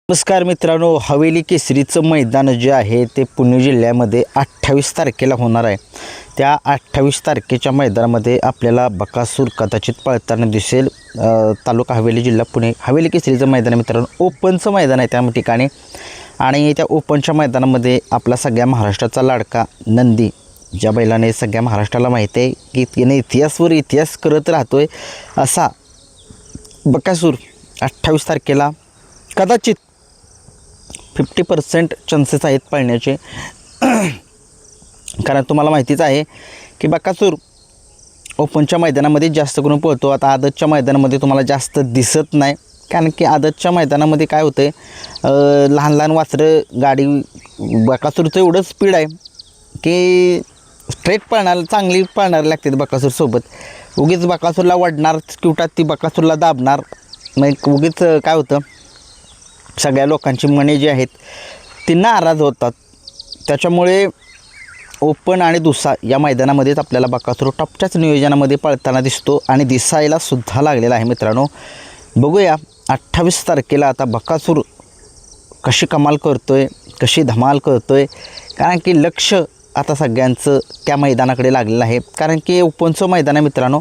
नमस्कार मित्रांनो, हवेली केसरीचं मैदान जे आहे ते पुणे जिल्ह्यामध्ये 28 तारखेला होणार आहे. त्या 28 तारखेच्या मैदानामध्ये आपल्याला बकासूर कदाचित पळताना दिसेल. तालुका हवेली, जिल्हा पुणे. हवेली केसरीचं मैदान आहे मित्रांनो, ओपनचं मैदान आहे त्या ठिकाणी. आणि त्या ओपनच्या मैदानामध्ये आपला सगळ्या महाराष्ट्राचा लाडका नंदी, ज्या बैलाने सगळ्या महाराष्ट्राला माहिती आहे की त्याने इतिहासवर इतिहास करत राहतोय, असा बकासूर 28 तारखेला कदाचित 50% चान्सेस आहेत पळण्याचे. कारण तुम्हाला माहितीच आहे की बकासूर ओपनच्या मैदानामध्ये जास्त करून पळतो. आता आदतच्या मैदानामध्ये तुम्हाला जास्त दिसत नाही, कारण की आदतच्या मैदानामध्ये काय होतं आहे, लहान लहान वासरं गाडी, बकासूरचं एवढं स्पीड आहे की स्ट्रेट पळणार, चांगली पळणार लागते बकासूरसोबत. उगीच बकासूरला वडणार क्युटात, ती बकासूरला दाबणार, मग उगीच काय होतं, सगळ्या लोकांची मने जी आहेत ती नाराज होतात. त्याच्यामुळे ओपन आणि दुसा या मैदानामध्येच आपल्याला बकासूर टॉपच्याच नियोजनामध्ये पळताना दिसतो आणि दिसायला सुद्धा लागलेला आहे मित्रांनो. बघूया 28 तारखेला आता बकासूर कशी कमाल करतोय, कशी धमाल करतोय. कारण की लक्ष आता सगळ्यांचं त्या मैदानाकडे लागलेलं आहे. कारण की ओपनचं मैदान आहे मित्रांनो,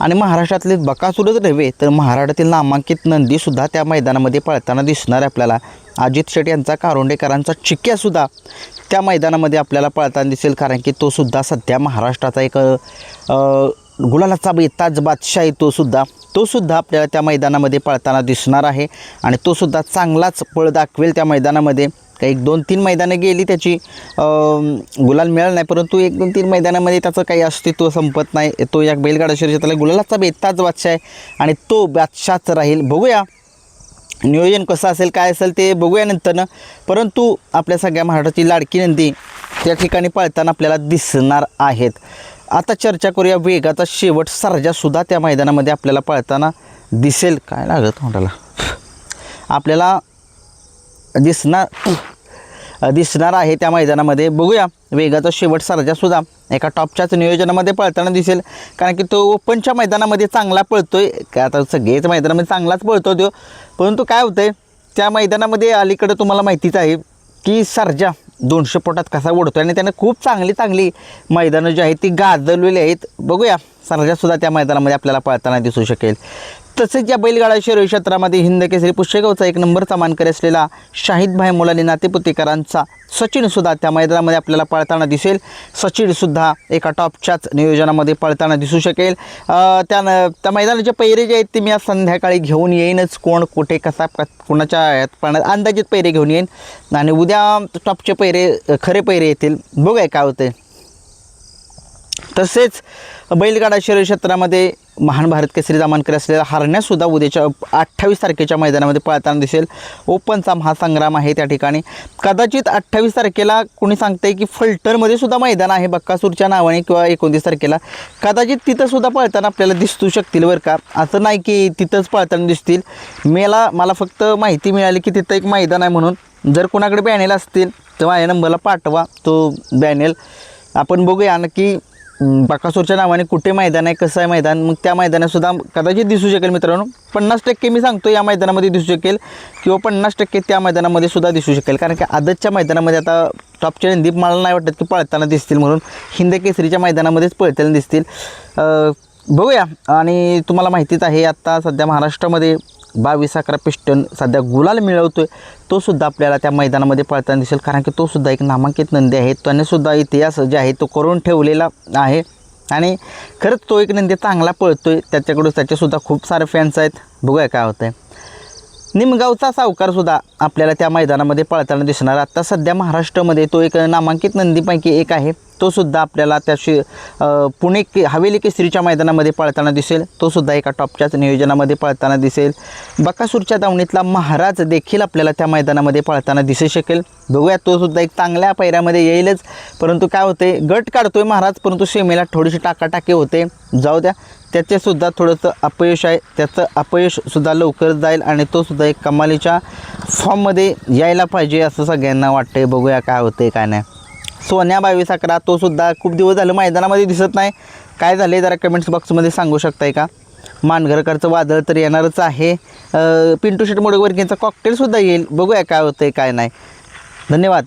आणि महाराष्ट्रातले बकासूरच नव्हे तर महाराष्ट्रातील नामांकित नंदीसुद्धा त्या मैदानामध्ये पळताना दिसणार आहे आपल्याला. अजित शेट यांचा, कारोंडेकरांचा चिक्यासुद्धा त्या मैदानामध्ये आपल्याला पळताना दिसेल. कारण की तोसुद्धा सध्या महाराष्ट्राचा एक गुलालाचा बेताज बादशाह आहे. तोसुद्धा आपल्याला त्या मैदानामध्ये पळताना दिसणार आहे आणि तोसुद्धा चांगलाच पळ दाखवेल त्या मैदानामध्ये. काही 2-3 मैदानं गेली त्याची, गुलाल मिळालं नाही, परंतु 1-2-3 मैदानामध्ये त्याचं काही अस्तित्व संपत नाही. तो या बैलगाडा शर्यतीला गुलालाचा बेताज बादशाह आहे आणि तो बादशाहच राहील. बघूया नियोजन कसं असेल, काय असेल ते बघूया नंतरनं. परंतु आपल्या सगळ्या महाराष्ट्राची लाडकी नंदी त्या ठिकाणी पळताना आपल्याला दिसणार आहेत. आता चर्चा करूया वेगाचा शेवट सर्जासुद्धा त्या मैदानामध्ये आपल्याला पळताना दिसेल. काय लागत म्हणाला, आपल्याला दिसणार आहे त्या मैदानामध्ये. बघूया वेगाचा शेवट सर्जासुद्धा एका टॉपच्याच नियोजनामध्ये पळताना दिसेल. कारण की तो ओपनच्या मैदानामध्ये चांगला पळतोय, काय आता सगळेच मैदानामध्ये चांगलाच पळतो तो. परंतु काय होतं आहे, त्या मैदानामध्ये अलीकडं तुम्हाला माहितीच आहे की सर्जा 200 फुटात कसा ओढतो आणि त्यानं खूप चांगली मैदानं जी आहेत ती गाजवलेली आहेत. बघूया सर्जासुद्धा त्या मैदानामध्ये आपल्याला पळताना दिसू शकेल. तसेच या बैलगाडा शर्यत क्षेत्रामध्ये हिंद केसरी पुष्यगावचा 1 नंबरचा मानकरी असलेला शाहीदभाई मुलानी नातेपुतेकरांचा सचिनसुद्धा त्या मैदानामध्ये आपल्याला पळताना दिसेल. सचिनसुद्धा एका टॉपच्याच नियोजनामध्ये पळताना दिसू शकेल. त्या मैदानाचे पैरे जे आहेत ते मी आज संध्याकाळी घेऊन येईनच. कोण कुठे कसा कोणाच्या ह्यात पळणार अंदाजित पैरे घेऊन येईन आणि उद्या टॉपचे पैरे, खरे पैरे येतील. बघूया काय होते. तसेच बैलगाडा शर्यत क्षेत्रामध्ये महान भारत केसरीचा मानकरी असलेला हरण्यासुद्धा उद्याच्या 28 तारखेच्या मैदानामध्ये पळताना दिसेल. ओपनचा महासंग्राम आहे त्या ठिकाणी. कदाचित 28 तारखेला कोणी सांगतंय की फलटणमध्ये सुद्धा मैदान आहे बकासूरच्या नावाने, किंवा 29 तारखेला कदाचित तिथंसुद्धा पळताना आपल्याला दिसू शकतील बरं का. असं नाही की तिथंच पळताना दिसतील. मला फक्त माहिती मिळाली की तिथं एक मैदान आहे म्हणून. जर कोणाकडे बॅनेल असतील तर माझ्या नंबरला पाठवा तो बॅनेल. आपण बघूया नक्की बकासूरच्या नावाने कुठे मैदान आहे, कसं आहे मैदान. मग त्या मैदानातसुद्धा कदाचित दिसू शकेल मित्रांनो. 50% मी सांगतो या मैदानामध्ये दिसू शकेल, किंवा 50% त्या मैदानामध्ये सुद्धा दिसू शकेल. कारण की आदतच्या मैदानामध्ये आता टॉपचे नंदी मला नाही वाटत की पळताना दिसतील म्हणून. हिंद केसरीच्या मैदानामध्येच पळताना दिसतील. बघूया. आणि तुम्हाला माहितीच आहे आत्ता सध्या महाराष्ट्रामध्ये 22-11 पिस्टन सध्या गुलाल मिळवतोय. तोसुद्धा आपल्याला त्या मैदानामध्ये पळताना दिसेल. कारण की तोसुद्धा एक नामांकित नंदी आहे. त्यानेसुद्धा इतिहास जे आहे तो करून ठेवलेला आहे आणि खरंच तो एक नंदी चांगला पळतोय. त्याच्यासुद्धा खूप सारे फॅन्स आहेत. बघूया काय होतं आहे. निमगावचा सावकारसुद्धा आपल्याला त्या मैदानामध्ये पळताना दिसणार. आत्ता सध्या महाराष्ट्रामध्ये तो एक नामांकित नंदीपैकी एक आहे. तोसुद्धा आपल्याला त्याशी पुणे हवेली केसरीच्या मैदानामध्ये पळताना दिसेल. तोसुद्धा एका टॉपच्याच नियोजनामध्ये पळताना दिसेल. बकासूरच्या दावणीतला महाराज देखील आपल्याला त्या मैदानामध्ये पळताना दिसू शकेल. बघूया तोसुद्धा एक चांगल्या पैऱ्यामध्ये येईलच. परंतु काय होते, गट काढतोय महाराज, परंतु सेमीला थोडीशी टाकाटाकी होते. जाऊ द्या, त्याचेसुद्धा थोडंसं अपयश आहे. त्याचं अपयशसुद्धा लवकर जाईल आणि तोसुद्धा एक कमालीच्या फॉर्ममध्ये यायला पाहिजे असं सगळ्यांना वाटतं. बघूया काय होते काय नाही. सोन्या 22-11 तोसुद्धा खूप दिवस झालं मैदानामध्ये दिसत नाही. काय झाले जरा कमेंट्स बॉक्समध्ये सांगू शकताय का. मानघरकरचं वादळ तर येणारच आहे. पिंटू शेट मोडकवर्गींचा कॉकटेलसुद्धा येईल. बघूया काय होतं आहे काय नाही. धन्यवाद.